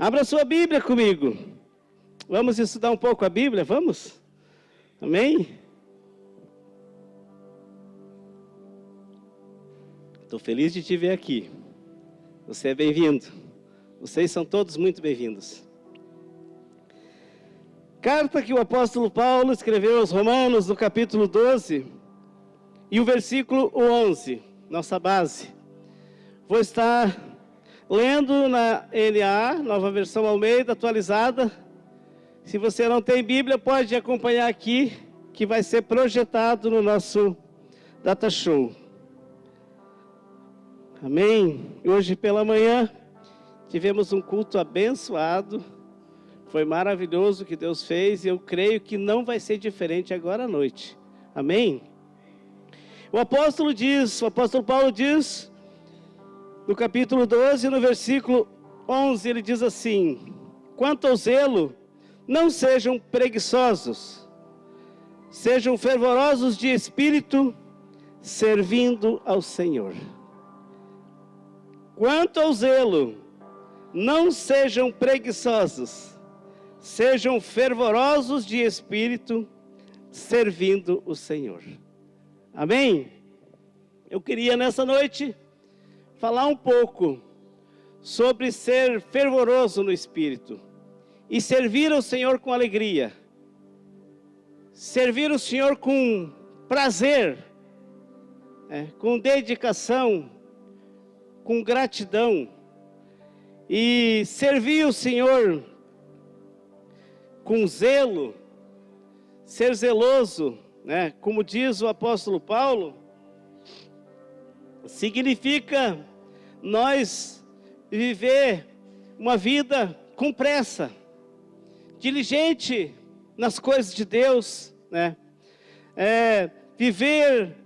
Abra sua Bíblia comigo. Vamos estudar um pouco a Bíblia, vamos? Amém? Estou feliz de te ver aqui. Você é bem-vindo. Vocês são todos muito bem-vindos. Carta que o apóstolo Paulo escreveu aos Romanos, no capítulo 12, e o versículo 11, nossa base. Vou estar lendo na NA, Nova Versão Almeida, atualizada. Se você não tem Bíblia, pode acompanhar aqui, que vai ser projetado no nosso Data Show. Amém? Hoje pela manhã, tivemos um culto abençoado. Foi maravilhoso o que Deus fez, e eu creio que não vai ser diferente agora à noite. Amém? O apóstolo Paulo diz, no capítulo 12, no versículo 11, ele diz assim: quanto ao zelo, não sejam preguiçosos, sejam fervorosos de espírito, servindo ao Senhor. Quanto ao zelo, não sejam preguiçosos, sejam fervorosos de espírito, servindo o Senhor. Amém? Eu queria nessa noite falar um pouco sobre ser fervoroso no espírito e servir ao Senhor com alegria. Servir o Senhor com prazer, com dedicação, com gratidão. E servir o Senhor com zelo, ser zeloso, como diz o apóstolo Paulo, significa nós viver uma vida com pressa, diligente nas coisas de Deus, viver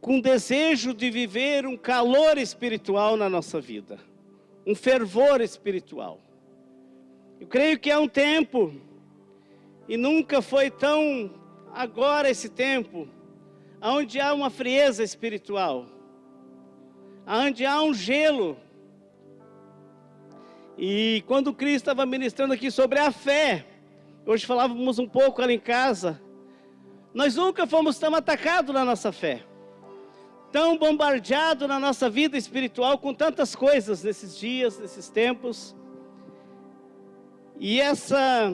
com desejo de viver um calor espiritual na nossa vida, um fervor espiritual. Eu creio que é um tempo, e nunca foi tão agora esse tempo, onde há uma frieza espiritual, onde há um gelo. E quando Cristo estava ministrando aqui sobre a fé, hoje falávamos um pouco ali em casa, nós nunca fomos tão atacados na nossa fé, tão bombardeados na nossa vida espiritual com tantas coisas nesses dias, nesses tempos. E essa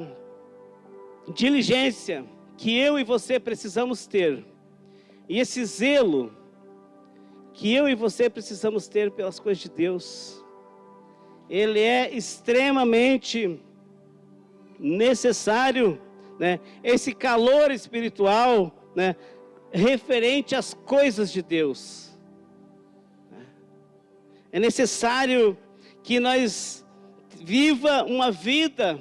diligência que eu e você precisamos ter, e esse zelo que eu e você precisamos ter pelas coisas de Deus, ele é extremamente necessário, esse calor espiritual, referente às coisas de Deus. É necessário que nós viva uma vida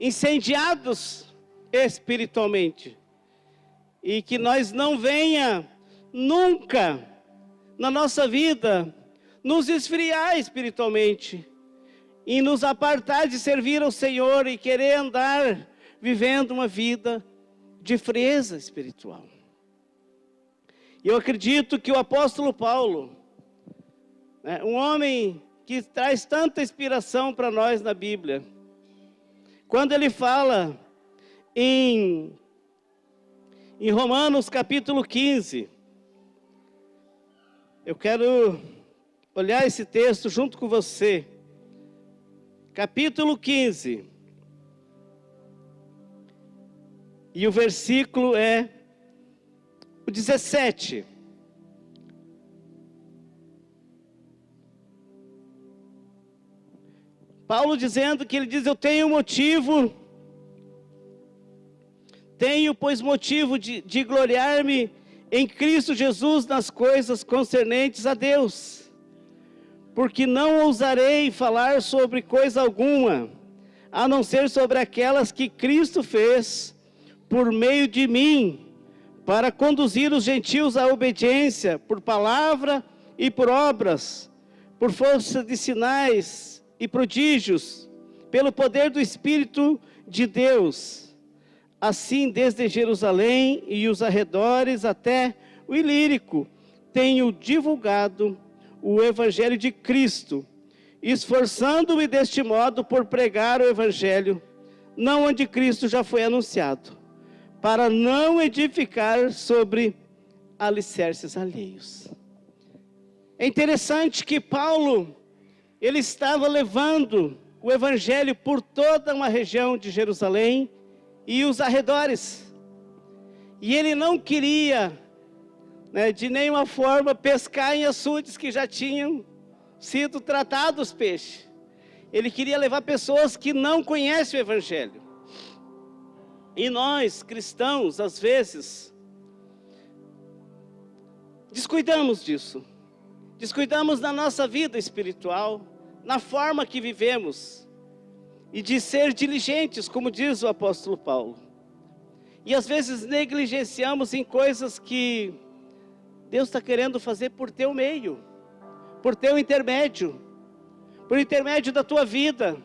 incendiados espiritualmente, e que nós não venha nunca na nossa vida nos esfriar espiritualmente e nos apartar de servir ao Senhor e querer andar vivendo uma vida de frieza espiritual. E eu acredito que o apóstolo Paulo, um homem que traz tanta inspiração para nós na Bíblia, quando ele fala em Romanos capítulo 15, eu quero olhar esse texto junto com você, capítulo 15, e o versículo é o 17. Paulo dizendo que ele diz: eu tenho pois motivo de gloriar-me em Cristo Jesus nas coisas concernentes a Deus, porque não ousarei falar sobre coisa alguma, a não ser sobre aquelas que Cristo fez por meio de mim, para conduzir os gentios à obediência, por palavra e por obras, por força de sinais e prodígios, pelo poder do Espírito de Deus. Assim, desde Jerusalém e os arredores até o Ilírico, tenho divulgado o Evangelho de Cristo, esforçando-me deste modo por pregar o Evangelho, não onde Cristo já foi anunciado, para não edificar sobre alicerces alheios. É interessante que Paulo, ele estava levando o Evangelho por toda uma região de Jerusalém e os arredores. E ele não queria, de nenhuma forma, pescar em açudes que já tinham sido tratados peixe. Ele queria levar pessoas que não conhecem o Evangelho. E nós, cristãos, às vezes, descuidamos disso. Descuidamos da nossa vida espiritual, na forma que vivemos, e de ser diligentes, como diz o apóstolo Paulo. E às vezes negligenciamos em coisas que Deus está querendo fazer por teu meio, por teu intermédio, por intermédio da tua vida,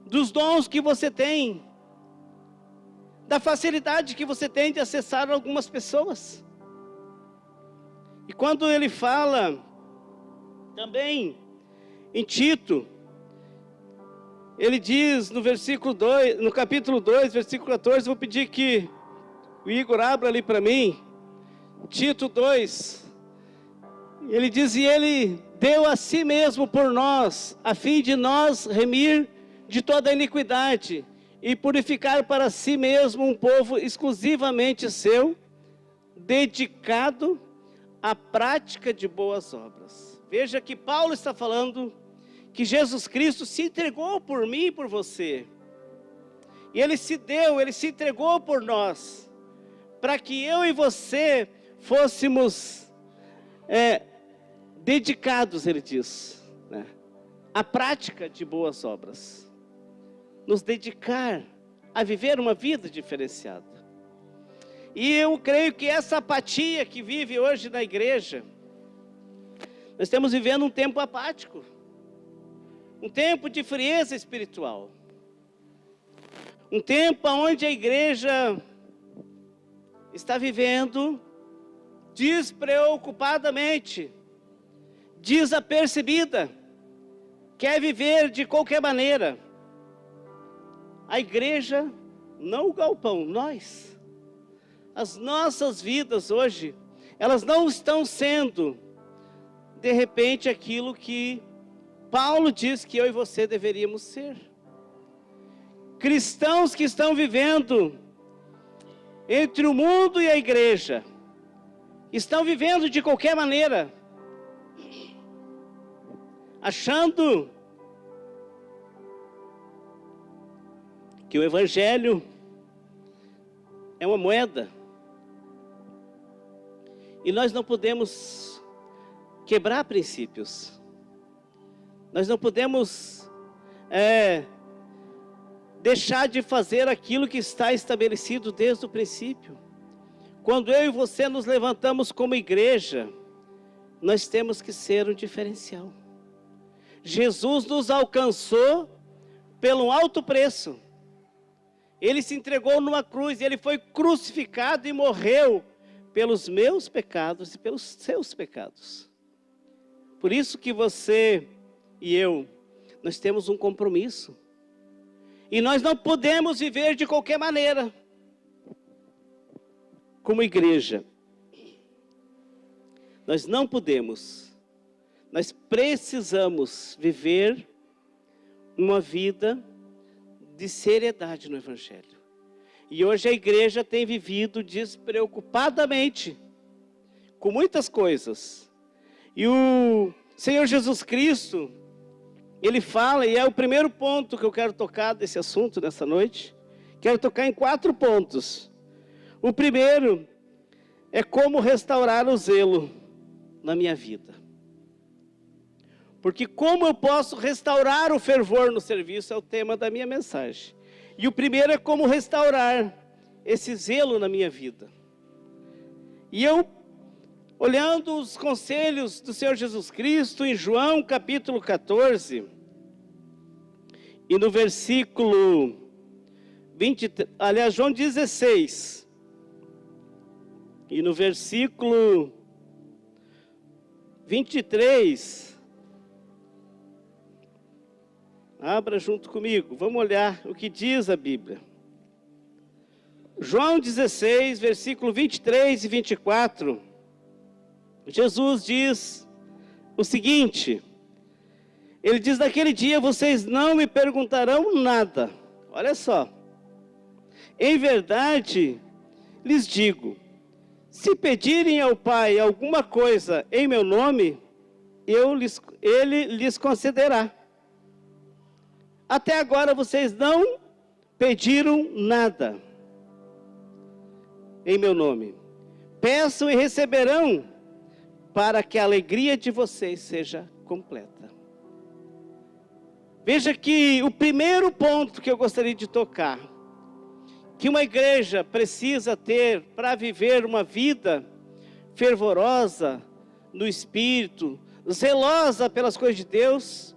dos dons que você tem, da facilidade que você tem de acessar algumas pessoas. E quando ele fala também em Tito, ele diz no versículo 2, no capítulo 2, versículo 14, vou pedir que o Igor abra ali para mim, Tito 2, ele diz: e ele deu a si mesmo por nós, a fim de nos remir de toda a iniquidade, e purificar para si mesmo um povo exclusivamente seu, dedicado à prática de boas obras. Veja que Paulo está falando que Jesus Cristo se entregou por mim e por você. E Ele se deu, Ele se entregou por nós, para que eu e você fôssemos dedicados, Ele diz, à prática de boas obras. Nos dedicar a viver uma vida diferenciada. E eu creio que essa apatia que vive hoje na igreja, nós estamos vivendo um tempo apático, um tempo de frieza espiritual, um tempo onde a igreja está vivendo despreocupadamente, desapercebida, quer viver de qualquer maneira. A igreja, não o galpão, nós. As nossas vidas hoje, elas não estão sendo, de repente, aquilo que Paulo diz que eu e você deveríamos ser. Cristãos que estão vivendo entre o mundo e a igreja, estão vivendo de qualquer maneira, achando que o Evangelho é uma moeda. E nós não podemos quebrar princípios. Nós não podemos deixar de fazer aquilo que está estabelecido desde o princípio. Quando eu e você nos levantamos como igreja, nós temos que ser um diferencial. Jesus nos alcançou pelo alto preço. Ele se entregou numa cruz, Ele foi crucificado e morreu pelos meus pecados e pelos seus pecados. Por isso que você e eu, nós temos um compromisso. E nós não podemos viver de qualquer maneira. Como igreja, nós não podemos. Nós precisamos viver uma vida de seriedade no Evangelho. E hoje a igreja tem vivido despreocupadamente com muitas coisas. E o Senhor Jesus Cristo, Ele fala, e é o primeiro ponto que eu quero tocar desse assunto nessa noite. Quero tocar em 4 pontos. O primeiro é como restaurar o zelo na minha vida. Porque como eu posso restaurar o fervor no serviço é o tema da minha mensagem. E o primeiro é como restaurar esse zelo na minha vida. E eu, olhando os conselhos do Senhor Jesus Cristo, em João capítulo 14, e no versículo João 16, e no versículo 23, Abra junto comigo. Vamos olhar o que diz a Bíblia. João 16, versículo 23 e 24. Jesus diz o seguinte. Ele diz, naquele dia vocês não me perguntarão nada. Olha só. Em verdade, lhes digo, se pedirem ao Pai alguma coisa em meu nome, Ele lhes concederá. Até agora vocês não pediram nada em meu nome. Peçam e receberão, para que a alegria de vocês seja completa. Veja que o primeiro ponto que eu gostaria de tocar, que uma igreja precisa ter para viver uma vida fervorosa no Espírito, zelosa pelas coisas de Deus,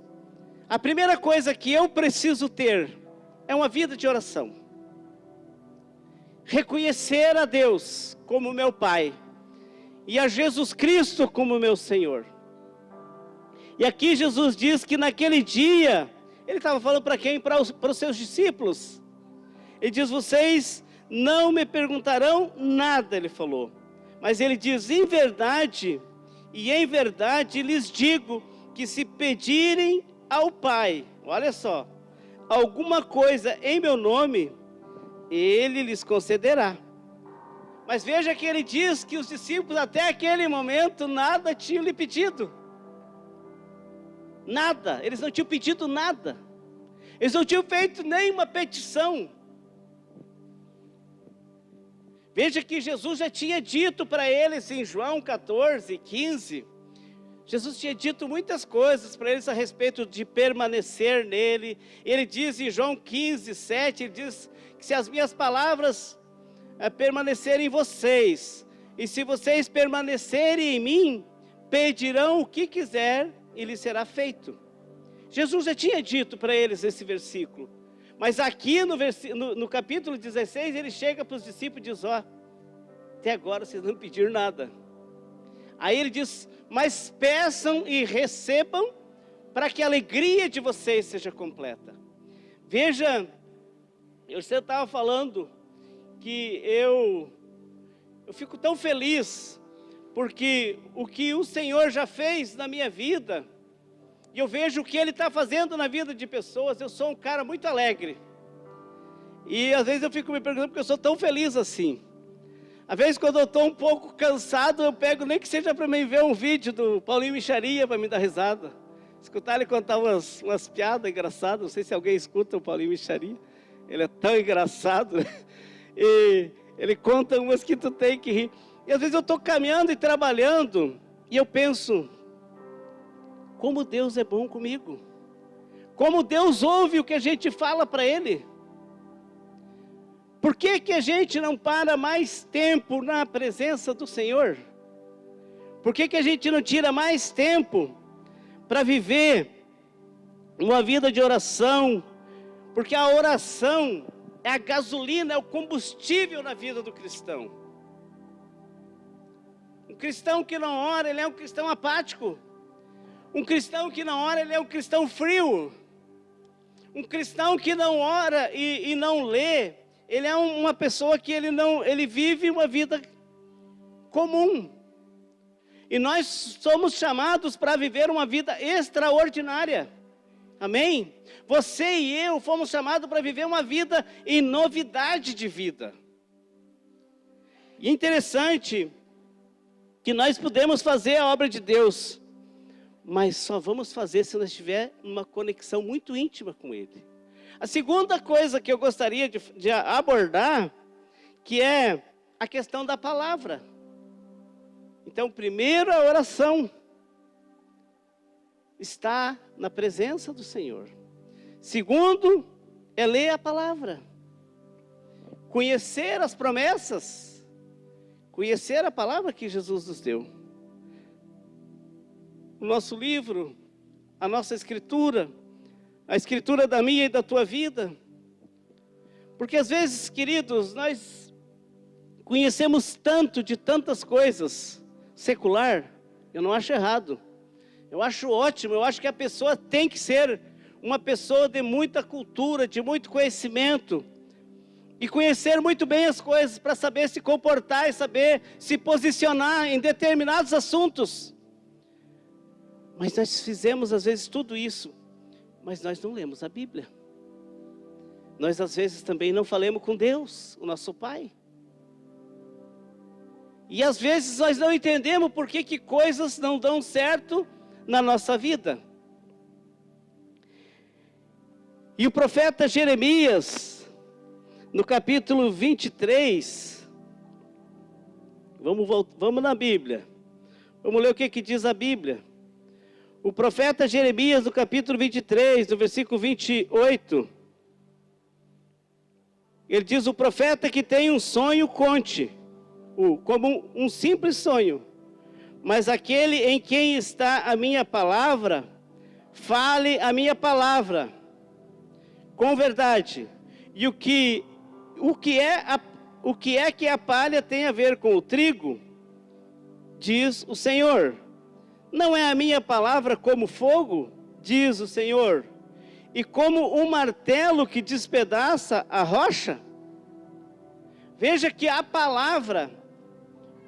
a primeira coisa que eu preciso ter é uma vida de oração. Reconhecer a Deus como meu Pai e a Jesus Cristo como meu Senhor. E aqui Jesus diz que naquele dia, Ele estava falando para quem? Para os seus discípulos. Ele diz, vocês não me perguntarão nada, Ele falou. Mas Ele diz, em verdade lhes digo, que se pedirem ao Pai, olha só, alguma coisa em meu nome, Ele lhes concederá. Mas veja que Ele diz que os discípulos até aquele momento nada tinham lhe pedido. Nada, eles não tinham pedido nada. Eles não tinham feito nenhuma petição. Veja que Jesus já tinha dito para eles em João 14, 15. Jesus tinha dito muitas coisas para eles a respeito de permanecer nele. Ele diz em João 15, 7, ele diz que se as minhas palavras permanecerem em vocês, e se vocês permanecerem em mim, pedirão o que quiser e lhes será feito. Jesus já tinha dito para eles esse versículo. Mas aqui no capítulo 16, ele chega para os discípulos e diz, até agora vocês não pediram nada. Aí ele diz, mas peçam e recebam, para que a alegria de vocês seja completa. Veja, você estava falando que eu fico tão feliz, porque o que o Senhor já fez na minha vida, e eu vejo o que Ele está fazendo na vida de pessoas. Eu sou um cara muito alegre, e às vezes eu fico me perguntando porque eu sou tão feliz assim. Às vezes quando eu estou um pouco cansado, eu pego nem que seja para mim ver um vídeo do Paulinho Mixaria para me dar risada, escutar ele contar umas piadas engraçadas. Não sei se alguém escuta o Paulinho Mixaria, ele é tão engraçado, né? E ele conta umas que tu tem que rir. E às vezes eu estou caminhando e trabalhando, e eu penso, como Deus é bom comigo, como Deus ouve o que a gente fala para Ele. Por que que a gente não para mais tempo na presença do Senhor? Por que que a gente não tira mais tempo para viver uma vida de oração? Porque a oração é a gasolina, é o combustível na vida do cristão. Um cristão que não ora, ele é um cristão apático. Um cristão que não ora, ele é um cristão frio. Um cristão que não ora e não lê, ele é uma pessoa que ele vive uma vida comum. E nós somos chamados para viver uma vida extraordinária. Amém? Você e eu fomos chamados para viver uma vida em novidade de vida. E é interessante que nós podemos fazer a obra de Deus, mas só vamos fazer se nós tivermos uma conexão muito íntima com Ele. A segunda coisa que eu gostaria de abordar, que é a questão da palavra. Então, primeiro a oração está na presença do Senhor. Segundo, é ler a palavra. Conhecer as promessas. Conhecer a palavra que Jesus nos deu. O nosso livro, a nossa escritura, a escritura da minha e da tua vida. Porque às vezes, queridos, nós conhecemos tanto de tantas coisas secular. Eu não acho errado. Eu acho ótimo, eu acho que a pessoa tem que ser uma pessoa de muita cultura, de muito conhecimento, e conhecer muito bem as coisas, para saber se comportar e saber se posicionar em determinados assuntos. Mas nós fizemos às vezes tudo isso, mas nós não lemos a Bíblia. Nós às vezes também não falamos com Deus, o nosso Pai. E às vezes nós não entendemos por que coisas não dão certo na nossa vida. E o profeta Jeremias, no capítulo 23, vamos na Bíblia. Vamos ler o que diz a Bíblia. O profeta Jeremias, no capítulo 23, no versículo 28, ele diz: o profeta que tem um sonho, conte, como um simples sonho, mas aquele em quem está a minha palavra, fale a minha palavra, com verdade. E o que é que a palha tem a ver com o trigo? Diz o Senhor. Não é a minha palavra como fogo? Diz o Senhor. E como um martelo que despedaça a rocha? Veja que a palavra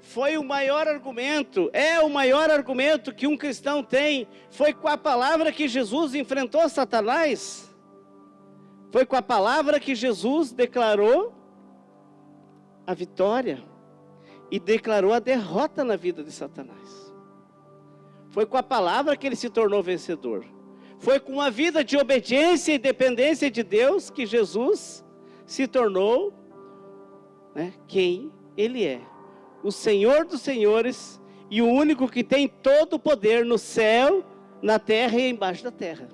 foi o maior argumento, é o maior argumento que um cristão tem. Foi com a palavra que Jesus enfrentou Satanás. Foi com a palavra que Jesus declarou a vitória e declarou a derrota na vida de Satanás. Foi com a palavra que ele se tornou vencedor. Foi com uma vida de obediência e dependência de Deus que Jesus se tornou, quem Ele é. O Senhor dos senhores e o único que tem todo o poder no céu, na terra e embaixo da terra.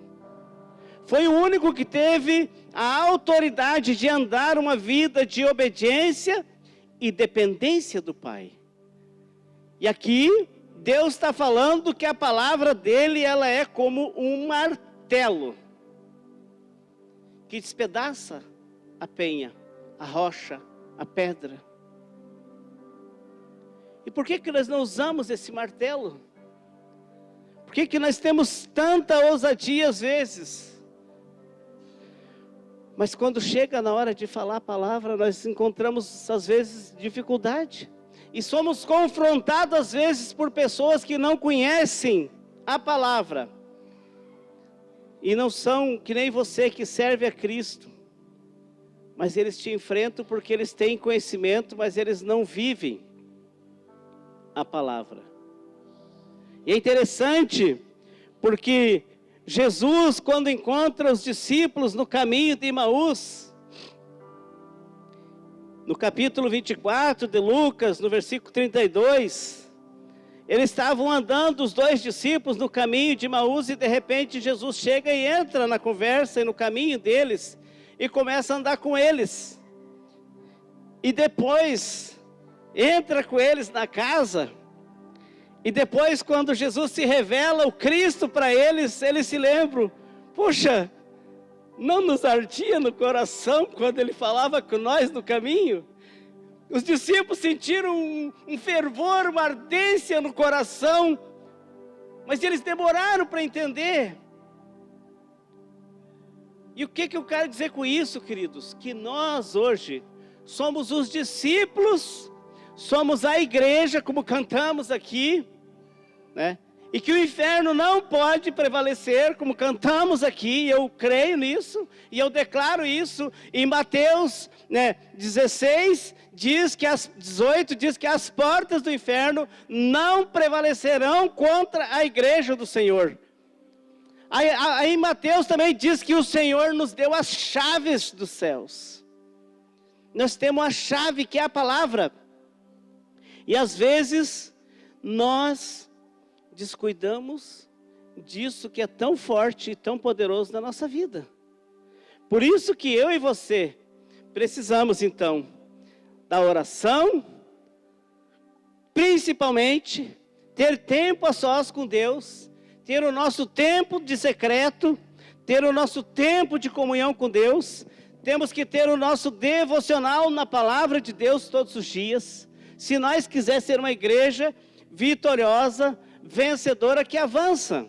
Foi o único que teve a autoridade de andar uma vida de obediência e dependência do Pai. E aqui Deus está falando que a palavra dele, ela é como um martelo que despedaça a penha, a rocha, a pedra. E por que nós não usamos esse martelo? Por que nós temos tanta ousadia às vezes? Mas quando chega na hora de falar a palavra, nós encontramos às vezes dificuldade. E somos confrontados às vezes por pessoas que não conhecem a palavra. E não são que nem você que serve a Cristo. Mas eles te enfrentam porque eles têm conhecimento, mas eles não vivem a palavra. E é interessante porque Jesus, quando encontra os discípulos no caminho de Emaús, no capítulo 24 de Lucas, no versículo 32, eles estavam andando, os dois discípulos, no caminho de Emaús, e de repente Jesus chega e entra na conversa e no caminho deles, e começa a andar com eles. E depois, entra com eles na casa, e depois quando Jesus se revela, o Cristo para eles, eles se lembram, puxa, não nos ardia no coração quando ele falava com nós no caminho? Os discípulos sentiram um fervor, uma ardência no coração, mas eles demoraram para entender. E o que eu quero dizer com isso, queridos? Que nós hoje somos os discípulos, somos a igreja, como cantamos aqui, e que o inferno não pode prevalecer, como cantamos aqui, eu creio nisso, e eu declaro isso. Em Mateus 16, 18, diz que as portas do inferno não prevalecerão contra a igreja do Senhor. Aí em Mateus também diz que o Senhor nos deu as chaves dos céus. Nós temos a chave que é a palavra. E às vezes nós descuidamos disso que é tão forte e tão poderoso na nossa vida. Por isso que eu e você precisamos então da oração, principalmente ter tempo a sós com Deus, ter o nosso tempo de secreto, ter o nosso tempo de comunhão com Deus. Temos que ter o nosso devocional na palavra de Deus todos os dias, se nós quisermos ser uma igreja vitoriosa, vencedora, que avança.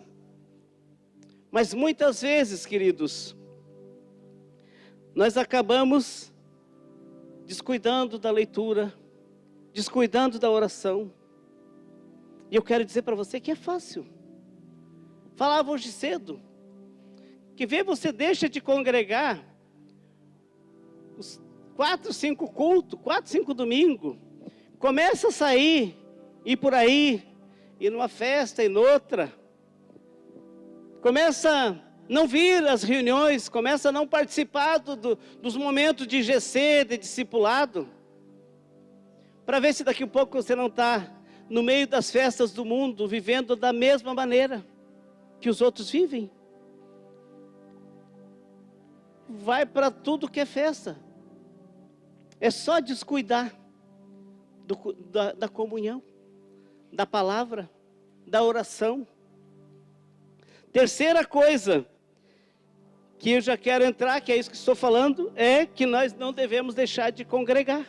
Mas muitas vezes, queridos, nós acabamos descuidando da leitura, descuidando da oração. E eu quero dizer para você que é fácil. Falava hoje cedo, que vê você deixa de congregar os 4, 5 cultos, 4, 5 domingos, começa a sair, ir por aí, ir numa festa e noutra, começa a não vir às reuniões, começa a não participar dos momentos de GC, de discipulado, para ver se daqui a pouco você não está no meio das festas do mundo, vivendo da mesma maneira que os outros vivem. Vai para tudo que é festa. É só descuidar da comunhão, da palavra, da oração. Terceira coisa que eu já quero entrar, que é isso que estou falando, é que nós não devemos deixar de congregar.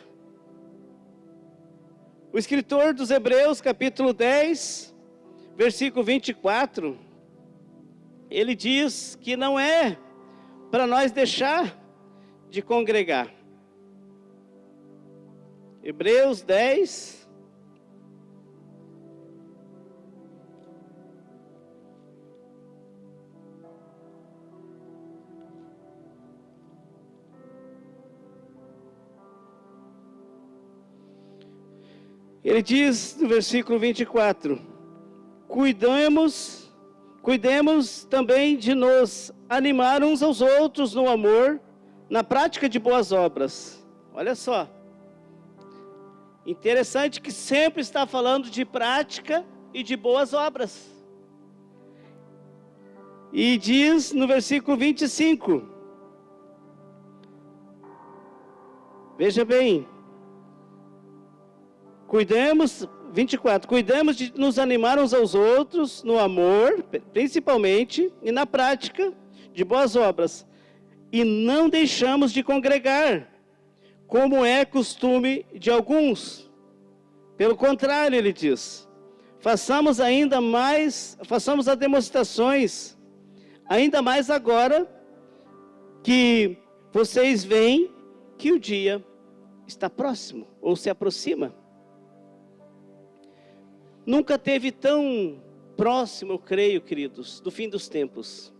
O escritor dos Hebreus, capítulo 10, versículo 24, ele diz que não é para nós deixar de congregar. Hebreus 10, ele diz no versículo 24, cuidemos também de nos animar uns aos outros no amor, na prática de boas obras. Olha só, interessante que sempre está falando de prática e de boas obras. E diz no versículo 25, veja bem, cuidemos de nos animar uns aos outros no amor, principalmente, e na prática de boas obras. E não deixamos de congregar, como é costume de alguns. Pelo contrário, ele diz, façamos as demonstrações, ainda mais agora que vocês veem que o dia está próximo, ou se aproxima. Nunca teve tão próximo, eu creio, queridos, do fim dos tempos.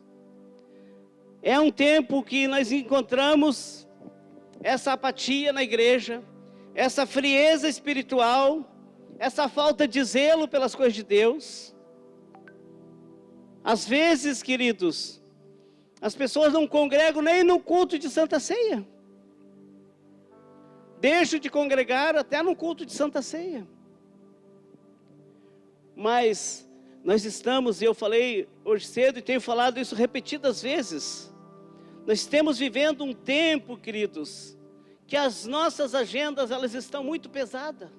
É um tempo que nós encontramos essa apatia na igreja, essa frieza espiritual, essa falta de zelo pelas coisas de Deus. Às vezes, queridos, as pessoas não congregam nem no culto de Santa Ceia. Deixam de congregar até no culto de Santa Ceia. Mas nós estamos, e eu falei hoje cedo e tenho falado isso repetidas vezes, nós estamos vivendo um tempo, queridos, que as nossas agendas, elas estão muito pesadas.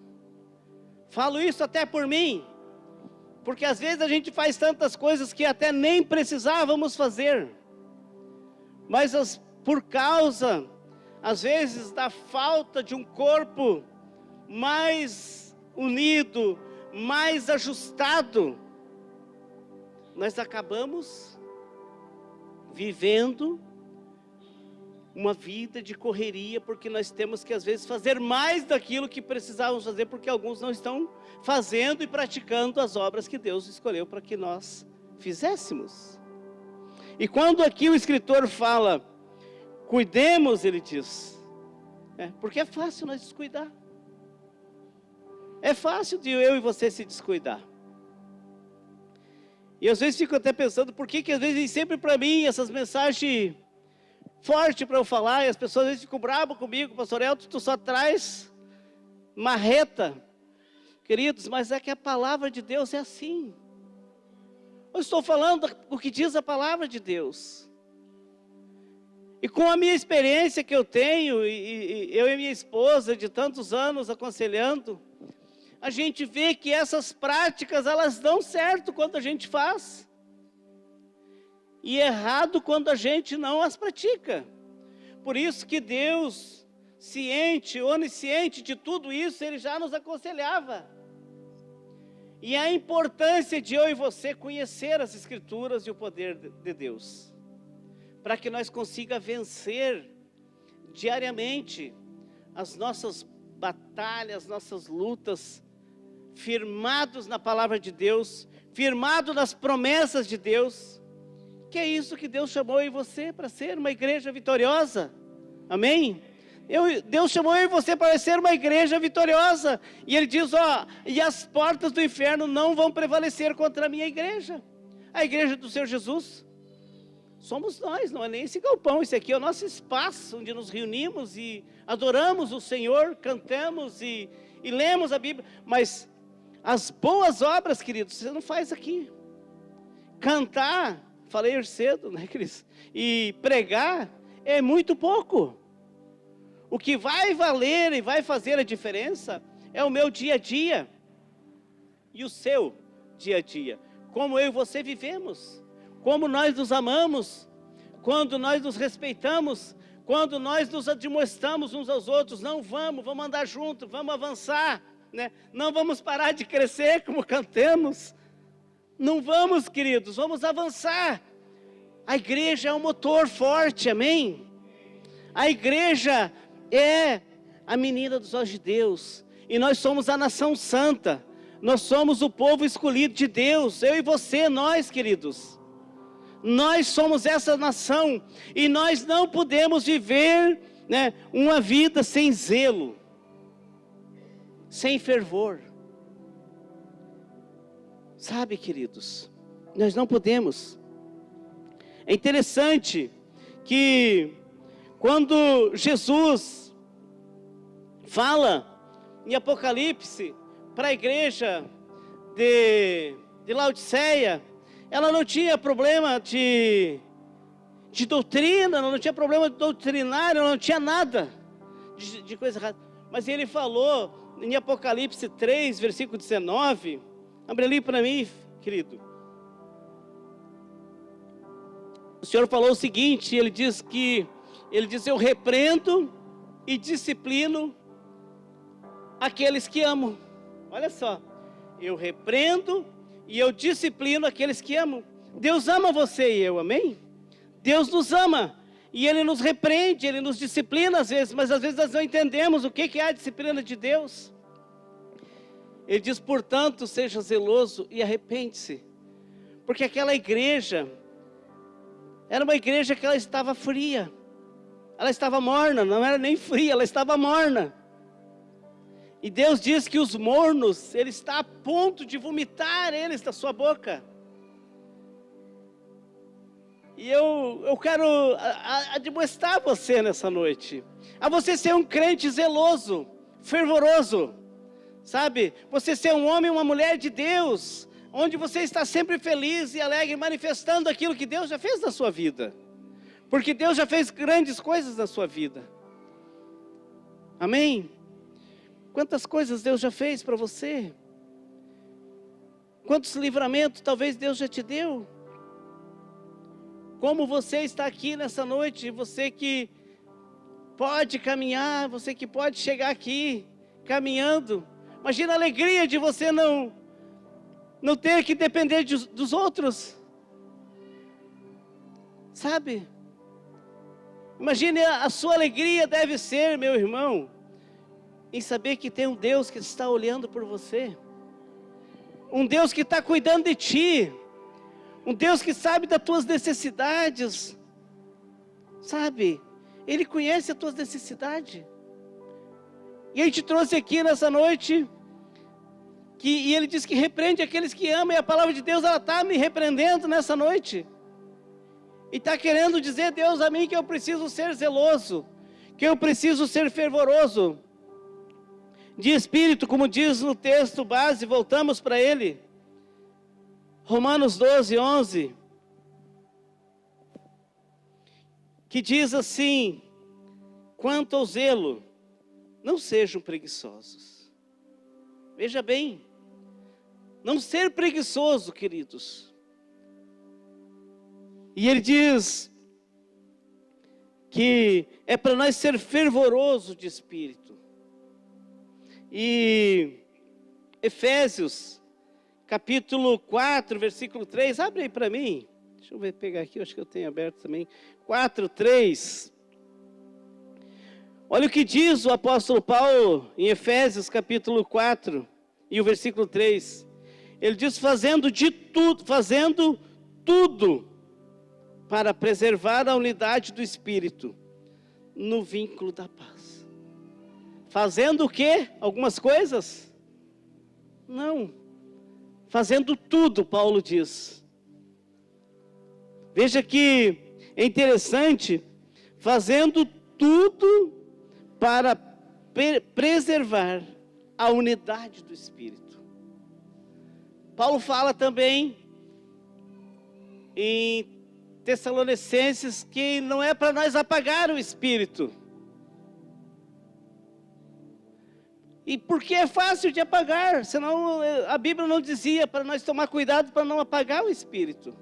Falo isso até por mim, porque às vezes a gente faz tantas coisas que até nem precisávamos fazer, mas por causa, às vezes, da falta de um corpo mais unido, mais ajustado, nós acabamos vivendo uma vida de correria, porque nós temos que às vezes fazer mais daquilo que precisávamos fazer, porque alguns não estão fazendo e praticando as obras que Deus escolheu para que nós fizéssemos. E quando aqui o escritor fala, cuidemos, ele diz, porque é fácil nós descuidar. É fácil de eu e você se descuidar. E às vezes fico até pensando, por que às vezes sempre para mim essas mensagens fortes para eu falar, e as pessoas às vezes ficam bravas comigo, pastor Elton, tu só traz marreta. Queridos, mas é que a palavra de Deus é assim. Eu estou falando o que diz a palavra de Deus. E com a minha experiência que eu tenho, e eu e minha esposa de tantos anos aconselhando, a gente vê que essas práticas, elas dão certo quando a gente faz. E errado quando a gente não as pratica. Por isso que Deus, ciente, onisciente de tudo isso, Ele já nos aconselhava. E a importância de eu e você conhecer as Escrituras e o poder de Deus, para que nós consiga vencer diariamente as nossas batalhas, nossas lutas, firmados na palavra de Deus, firmado nas promessas de Deus, que é isso que Deus chamou eu e você para ser uma igreja vitoriosa, amém? Deus chamou eu e você para ser uma igreja vitoriosa, e Ele diz, e as portas do inferno não vão prevalecer contra a minha igreja, a igreja do Senhor Jesus, somos nós, não é nem esse galpão, esse aqui é o nosso espaço, onde nos reunimos e adoramos o Senhor, cantamos e lemos a Bíblia, mas as boas obras, queridos, você não faz aqui. Cantar, falei hoje cedo, né, Cris? E pregar é muito pouco. O que vai valer e vai fazer a diferença é o meu dia a dia e o seu dia a dia. Como eu e você vivemos, como nós nos amamos, quando nós nos respeitamos, quando nós nos admoestamos uns aos outros. Não vamos andar juntos, vamos avançar, né? Não vamos parar de crescer como cantamos. Não vamos, queridos, vamos avançar. A igreja é um motor forte, amém? A igreja é a menina dos olhos de Deus, e nós somos a nação santa, nós somos o povo escolhido de Deus, eu e você, nós, queridos, nós somos essa nação, e nós não podemos viver, né, uma vida sem zelo, sem fervor, sabe, queridos, nós não podemos. É interessante que quando Jesus fala em Apocalipse para a igreja de Laodiceia, ela não tinha problema de doutrina, não tinha problema doutrinário, não tinha nada de coisa errada. Mas ele falou em Apocalipse 3, versículo 19, abre ali para mim, querido. O Senhor falou o seguinte, ele diz, eu repreendo e disciplino aqueles que amo. Olha só, eu repreendo e eu disciplino aqueles que amo. Deus ama você e eu, amém? Deus nos ama, e Ele nos repreende, Ele nos disciplina às vezes, mas às vezes nós não entendemos o que é a disciplina de Deus. Ele diz, portanto, seja zeloso e arrepende-se, porque aquela igreja era uma igreja que ela estava fria, ela estava morna, não era nem fria, ela estava morna. E Deus diz que os mornos, Ele está a ponto de vomitar eles da sua boca. E eu quero admoestar você nessa noite, a você ser um crente zeloso, fervoroso, sabe? Você ser um homem, uma mulher de Deus, onde você está sempre feliz e alegre, manifestando aquilo que Deus já fez na sua vida, porque Deus já fez grandes coisas na sua vida, amém? Quantas coisas Deus já fez para você, quantos livramentos talvez Deus já te deu, como você está aqui nessa noite, você que pode caminhar, você que pode chegar aqui, caminhando, imagina a alegria de você não ter que depender dos outros, sabe? Imagine a sua alegria deve ser, meu irmão, em saber que tem um Deus que está olhando por você, um Deus que está cuidando de ti, um Deus que sabe das tuas necessidades, sabe? Ele conhece as tuas necessidades, e Ele te trouxe aqui nessa noite, e Ele diz que repreende aqueles que amam, e a palavra de Deus, ela está me repreendendo nessa noite, e está querendo dizer, Deus, a mim, que eu preciso ser zeloso, que eu preciso ser fervoroso, de espírito, como diz no texto base, voltamos para ele, Romanos 12, 11, que diz assim, quanto ao zelo, não sejam preguiçosos. Veja bem, não ser preguiçoso, queridos. E ele diz que é para nós ser fervoroso de espírito. E Efésios, capítulo 4, versículo 3. Abre aí para mim. Deixa eu ver, pegar aqui, eu acho que eu tenho aberto também. 4, 3. Olha o que diz o apóstolo Paulo em Efésios, capítulo 4, e o versículo 3. Ele diz, fazendo tudo para preservar a unidade do Espírito no vínculo da paz. Fazendo o quê? Algumas coisas? Não. Fazendo tudo, Paulo diz. Veja que é interessante, fazendo tudo para preservar a unidade do Espírito. Paulo fala também em Tessalonicenses que não é para nós apagar o Espírito. E porque é fácil de apagar, senão a Bíblia não dizia para nós tomar cuidado para não apagar o Espírito.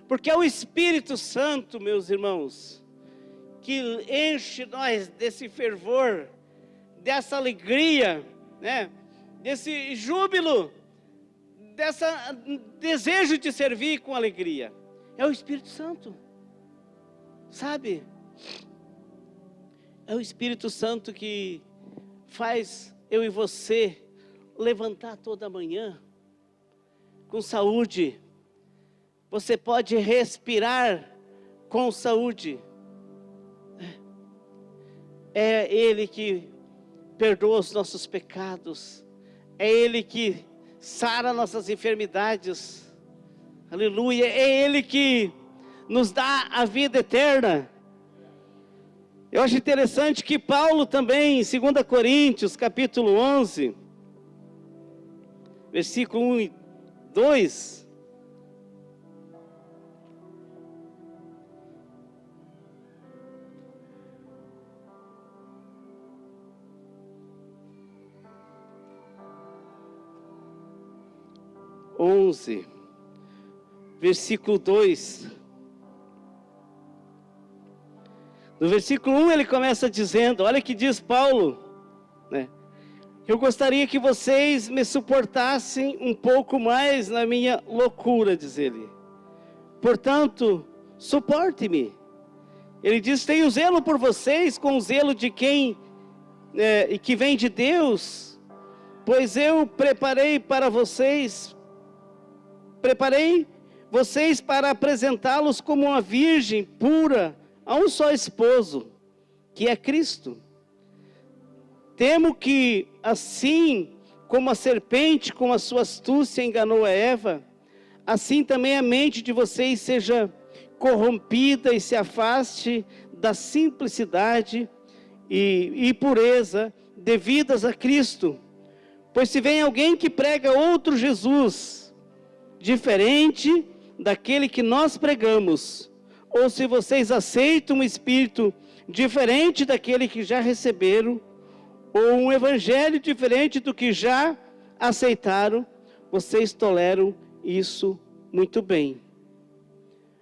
Porque é o Espírito Santo, meus irmãos, que enche nós desse fervor, dessa alegria, né? Desse júbilo, desse desejo de servir com alegria. É o Espírito Santo, sabe? É o Espírito Santo que faz eu e você levantar toda manhã com saúde. Você pode respirar com saúde. É Ele que perdoa os nossos pecados. É Ele que sara nossas enfermidades. Aleluia. É Ele que nos dá a vida eterna. Eu acho interessante que Paulo também, em 2 Coríntios, capítulo 11, versículo 1 e 2, versículo 2. No versículo 1 ele começa dizendo, olha que diz Paulo, né? Eu gostaria que vocês me suportassem um pouco mais na minha loucura, diz ele. Portanto, suporte-me. Ele diz, tenho zelo por vocês, com o zelo de quem que vem de Deus, pois eu preparei vocês para apresentá-los como uma virgem pura, a um só esposo, que é Cristo. Temo que, assim como a serpente, com a sua astúcia, enganou a Eva, assim também a mente de vocês seja corrompida e se afaste da simplicidade e pureza devidas a Cristo. Pois se vem alguém que prega outro Jesus, diferente daquele que nós pregamos, ou se vocês aceitam um espírito diferente daquele que já receberam, ou um evangelho diferente do que já aceitaram, vocês toleram isso muito bem.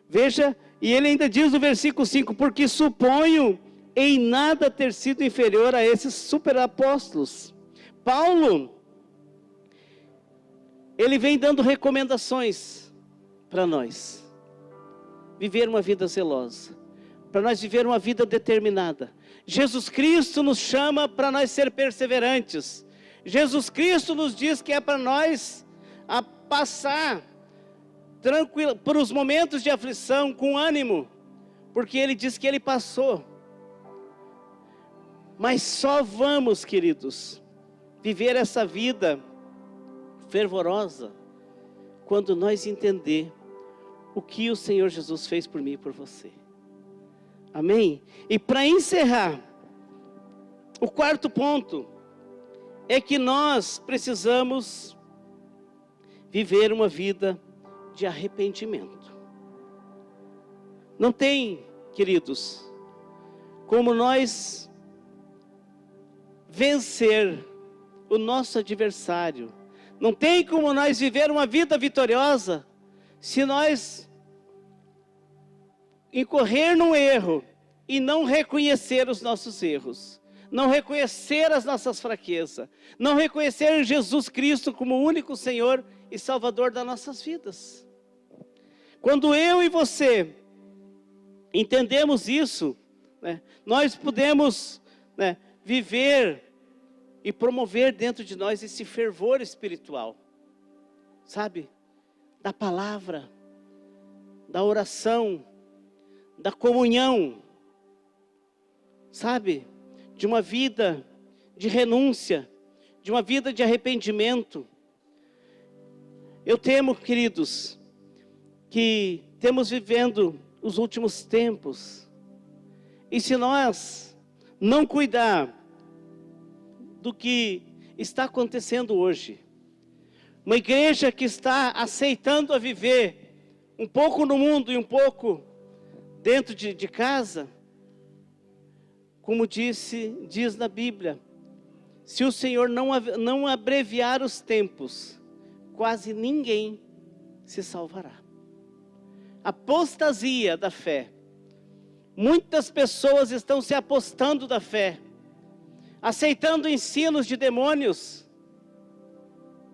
Veja, e ele ainda diz no versículo 5, porque suponho em nada ter sido inferior a esses superapóstolos. Paulo, ele vem dando recomendações para nós. Viver uma vida zelosa, para nós viver uma vida determinada. Jesus Cristo nos chama para nós ser perseverantes. Jesus Cristo nos diz que é para nós passar tranquilo por os momentos de aflição com ânimo, porque Ele diz que Ele passou. Mas só vamos, queridos, viver essa vida fervorosa quando nós entender o que o Senhor Jesus fez por mim e por você. Amém? E para encerrar, o quarto ponto é que nós precisamos viver uma vida de arrependimento. Não tem, queridos, como nós vencer o nosso adversário. Não tem como nós viver uma vida vitoriosa se nós incorrer num erro e não reconhecer os nossos erros, não reconhecer as nossas fraquezas, não reconhecer Jesus Cristo como o único Senhor e Salvador das nossas vidas. Quando eu e você entendemos isso, né, nós podemos, né, viver e promover dentro de nós esse fervor espiritual, sabe? Da palavra, da oração, da comunhão, sabe? De uma vida de renúncia, de uma vida de arrependimento. Eu temo, queridos, que temos vivendo os últimos tempos. E se nós não cuidar do que está acontecendo hoje, uma igreja que está aceitando a viver um pouco no mundo e um pouco dentro de casa, como diz na Bíblia, se o Senhor não abreviar os tempos, quase ninguém se salvará. Apostasia da fé. Muitas pessoas estão se apostando da fé, aceitando ensinos de demônios.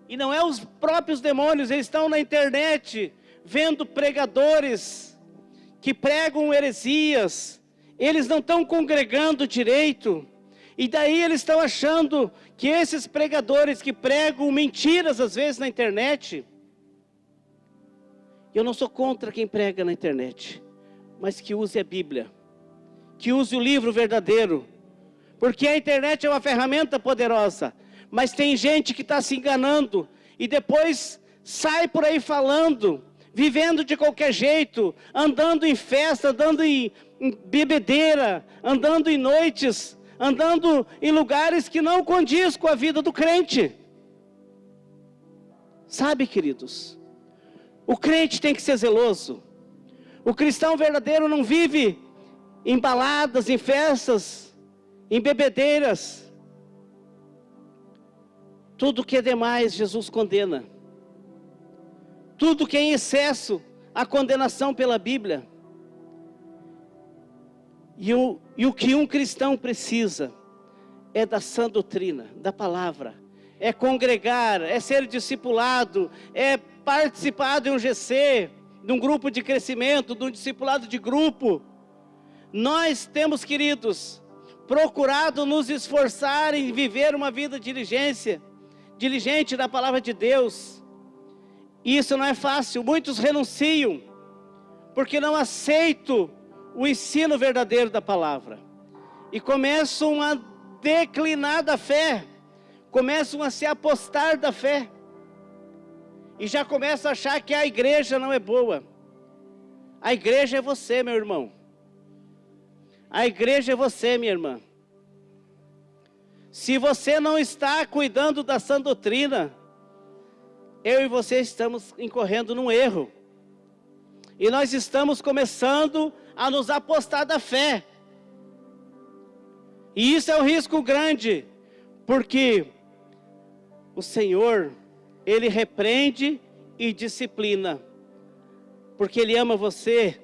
E não é os próprios demônios, eles estão na internet, vendo pregadores que pregam heresias. Eles não estão congregando direito. E daí eles estão achando que esses pregadores que pregam mentiras às vezes na internet. Eu não sou contra quem prega na internet, mas que use a Bíblia, que use o livro verdadeiro, porque a internet é uma ferramenta poderosa, mas tem gente que está se enganando e depois sai por aí falando, vivendo de qualquer jeito, andando em festa, andando em bebedeira, andando em noites, andando em lugares que não condiz com a vida do crente. Sabe, queridos, o crente tem que ser zeloso. O cristão verdadeiro não vive em baladas, em festas, em bebedeiras. Tudo que é demais, Jesus condena. Tudo que é em excesso, a condenação pela Bíblia. E o que um cristão precisa é da sã doutrina, da palavra. É congregar, é ser discipulado, é participar de um GC, de um grupo de crescimento, de um discipulado de grupo. Nós temos, queridos, procurado nos esforçar em viver uma vida diligente da palavra de Deus. E isso não é fácil, muitos renunciam, porque não aceitam o ensino verdadeiro da palavra. E começam a declinar da fé, começam a se apostar da fé. E já começam a achar que a igreja não é boa. A igreja é você, meu irmão. A igreja é você, minha irmã. Se você não está cuidando da sã doutrina, eu e você estamos incorrendo num erro. E nós estamos começando a nos apostar da fé. E isso é um risco grande, porque o Senhor, Ele repreende e disciplina, porque Ele ama você.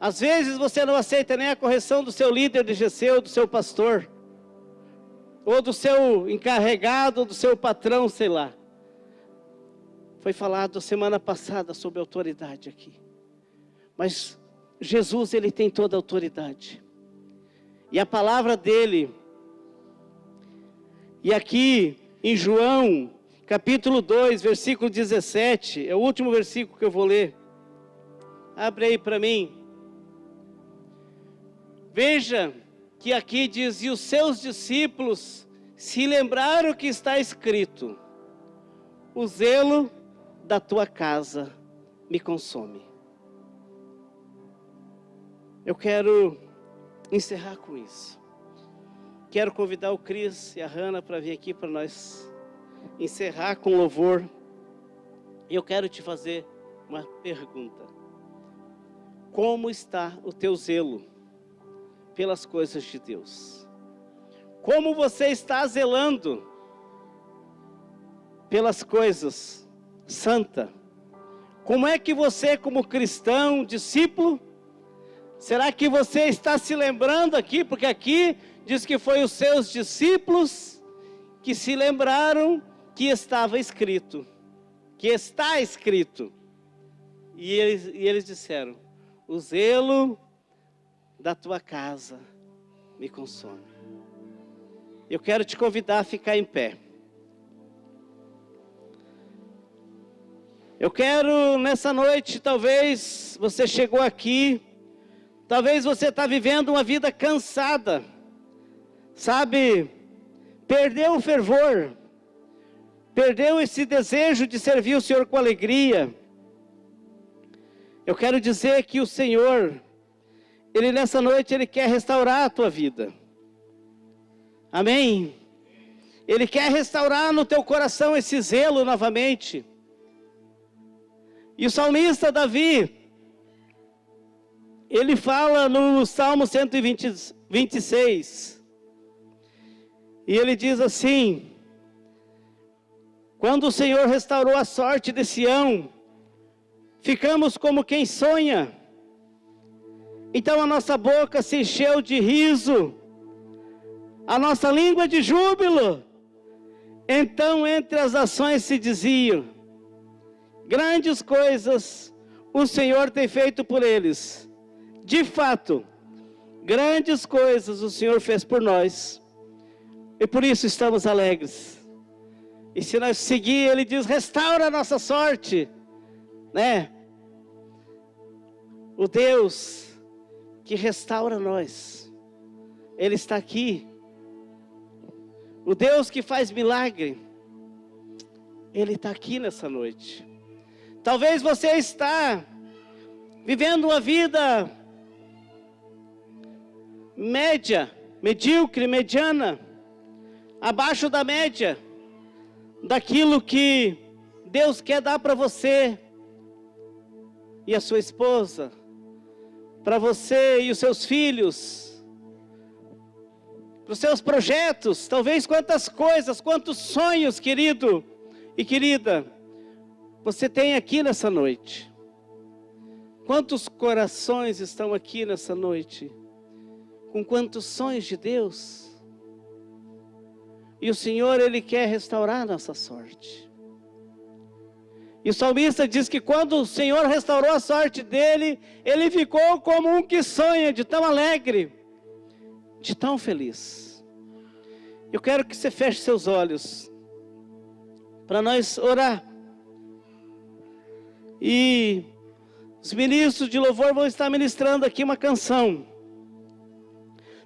Às vezes você não aceita nem a correção do seu líder de GC, ou do seu pastor, ou do seu encarregado, ou do seu patrão, sei lá. Foi falado semana passada sobre autoridade aqui. Mas Jesus, Ele tem toda a autoridade. E a palavra dEle, e aqui em João, capítulo 2, versículo 17, é o último versículo que eu vou ler. Abre aí para mim. Veja que aqui diz: e os seus discípulos se lembraram que está escrito: o zelo da tua casa me consome. Eu quero encerrar com isso. Quero convidar o Cris e a Hannah para vir aqui para nós encerrar com louvor. Eu quero te fazer uma pergunta. Como está o teu zelo pelas coisas de Deus? Como você está zelando pelas coisas santas? Como é que você, como cristão, discípulo, será que você está se lembrando aqui? Porque aqui diz que foi os seus discípulos que se lembraram que estava escrito, que está escrito. E eles disseram: o zelo da tua casa me consome. Eu quero te convidar a ficar em pé. Eu quero nessa noite, talvez você chegou aqui, talvez você está vivendo uma vida cansada, sabe, perdeu o fervor, perdeu esse desejo de servir o Senhor com alegria. Eu quero dizer que o Senhor, Ele nessa noite, Ele quer restaurar a tua vida. Amém? Ele quer restaurar no teu coração esse zelo novamente. E o salmista Davi, ele fala no Salmo 126, e ele diz assim: quando o Senhor restaurou a sorte de Sião, ficamos como quem sonha. Então a nossa boca se encheu de riso, a nossa língua de júbilo. Então entre as ações se diziam: grandes coisas o Senhor tem feito por eles. De fato, grandes coisas o Senhor fez por nós, e por isso estamos alegres. E se nós seguir, Ele diz: restaura a nossa sorte, né? O Deus que restaura nós, Ele está aqui. O Deus que faz milagre, Ele está aqui nessa noite. Talvez você está vivendo uma vida média, medíocre, mediana, abaixo da média, daquilo que Deus quer dar para você e a sua esposa, para você e os seus filhos, para os seus projetos. Talvez quantas coisas, quantos sonhos, querido e querida, você tem aqui nessa noite. Quantos corações estão aqui nessa noite, com quantos sonhos de Deus. E o Senhor, Ele quer restaurar a nossa sorte. E o salmista diz que quando o Senhor restaurou a sorte dele, ele ficou como um que sonha, de tão alegre, de tão feliz. Eu quero que você feche seus olhos, para nós orar. E os ministros de louvor vão estar ministrando aqui uma canção.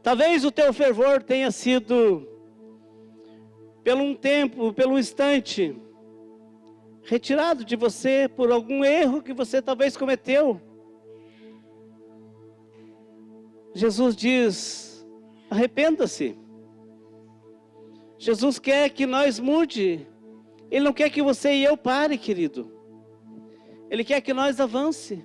Talvez o teu fervor tenha sido, pelo um tempo, pelo um instante, retirado de você por algum erro que você talvez cometeu. Jesus diz: arrependa-se. Jesus quer que nós mude. Ele não quer que você e eu pare, querido. Ele quer que nós avance.